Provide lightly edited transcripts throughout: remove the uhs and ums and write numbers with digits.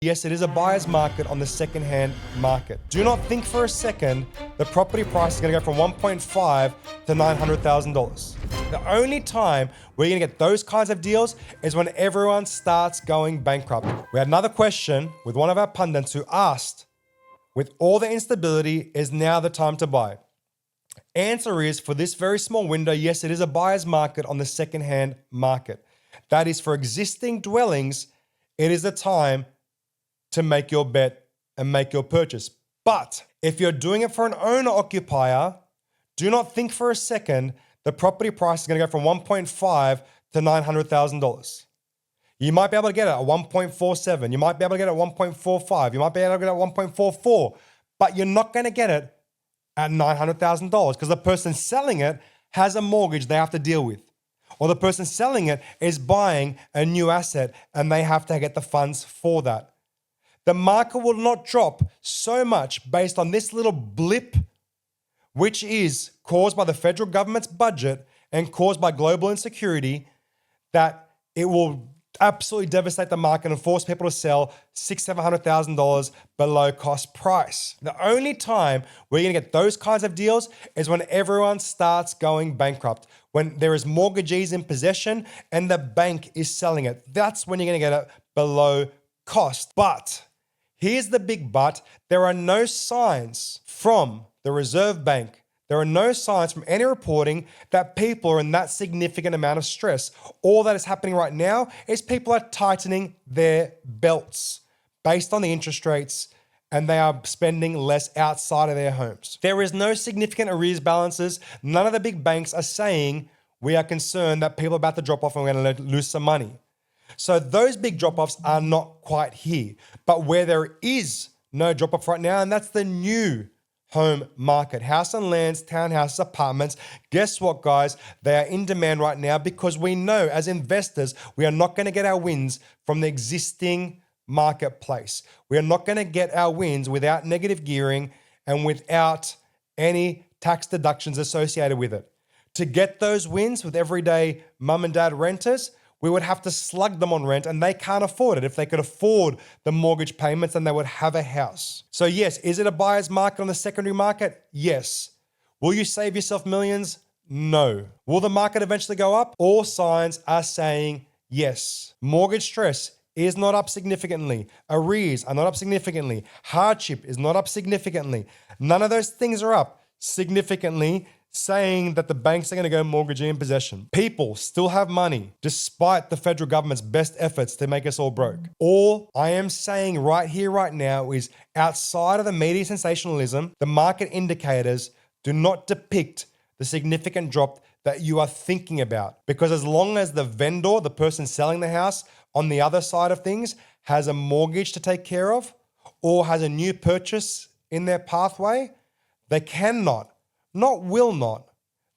Yes, it is a buyer's market on the second-hand market. Do not think for a second the property price is going to go from $1.5 to $900,000. The only time we're going to get those kinds of deals is when everyone starts going bankrupt. We had another question with one of our pundits who asked, with all the instability, is now the time to buy? Answer is, for this very small window, yes, it is a buyer's market on the second-hand market. That is, for existing dwellings, it is the time to make your bet and make your purchase. But if you're doing it for an owner-occupier, do not think for a second the property price is going to go from $1.5 to $900,000. You might be able to get it at 1.47. You might be able to get it at 1.45. You might be able to get it at 1.44. But you're not going to get it at $900,000 because the person selling it has a mortgage they have to deal with. Or the person selling it is buying a new asset and they have to get the funds for that. The market will not drop so much based on this little blip, which is caused by the federal government's budget and caused by global insecurity, that it will absolutely devastate the market and force people to sell $600,000-$700,000 below cost price. The only time we're going to get those kinds of deals is when everyone starts going bankrupt, when there is mortgagees in possession and the bank is selling it. That's when you're going to get it below cost. But here's the big but. There are no signs from the Reserve Bank. There are no signs from any reporting that people are in that significant amount of stress. All that is happening right now is people are tightening their belts based on the interest rates, and they are spending less outside of their homes. There is no significant arrears balances. None of the big banks are saying we are concerned that people are about to drop off and we're going to lose some money. So those big drop-offs are not quite here. But where there is no drop-off right now, and that's the new home market, house and lands, townhouses, apartments. Guess what, guys? They are in demand right now because we know as investors, we are not going to get our wins from the existing marketplace. We are not going to get our wins without negative gearing and without any tax deductions associated with it. To get those wins with everyday mum and dad renters, we would have to slug them on rent and they can't afford it. If they could afford the mortgage payments, then they would have a house. So yes, is it a buyer's market on the secondary market? Yes. Will you save yourself millions? No. Will the market eventually go up? All signs are saying yes. Mortgage stress is not up significantly. Arrears are not up significantly. Hardship is not up significantly. None of those things are up significantly, saying that the banks are going to go mortgagee in possession. People still have money despite the federal government's best efforts to make us all broke. All I am saying right here, right now is outside of the media sensationalism, the market indicators do not depict the significant drop that you are thinking about. Because as long as the vendor, the person selling the house on the other side of things, has a mortgage to take care of or has a new purchase in their pathway, they cannot, not will not,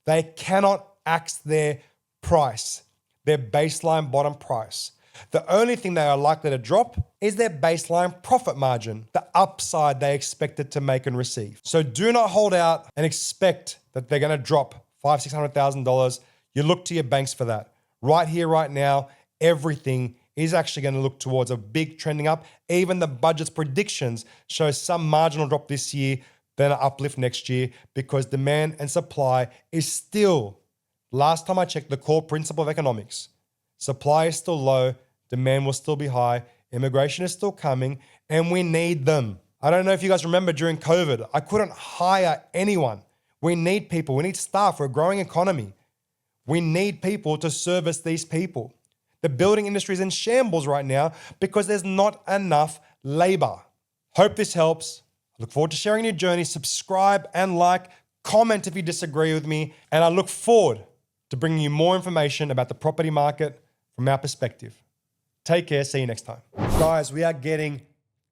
they cannot axe their price, their baseline bottom price. The only thing they are likely to drop is their baseline profit margin, the upside they expected to make and receive. So do not hold out and expect that they're going to drop $500,000-$600,000. You look to your banks for that. Right here, right now, everything is actually going to look towards a big trending up. Even the budget's predictions show some marginal drop this year, then an uplift next year, because demand and supply is still, last time I checked, the core principle of economics. Supply is still low, demand will still be high, immigration is still coming, and we need them. I don't know if you guys remember during COVID, I couldn't hire anyone. We need people, we need staff, we're a growing economy. We need people to service these people. The building industry is in shambles right now because there's not enough labor. Hope this helps. I look forward to sharing your journey. Subscribe and like, comment if you disagree with me, and I look forward to bringing you more information about the property market from our perspective. Take care. See you next time. Guys, we are getting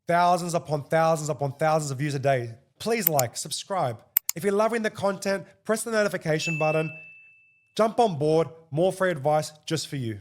thousands upon thousands upon thousands of views a day. Please like, subscribe. If you're loving the content, press the notification button. Jump on board. More free advice just for you.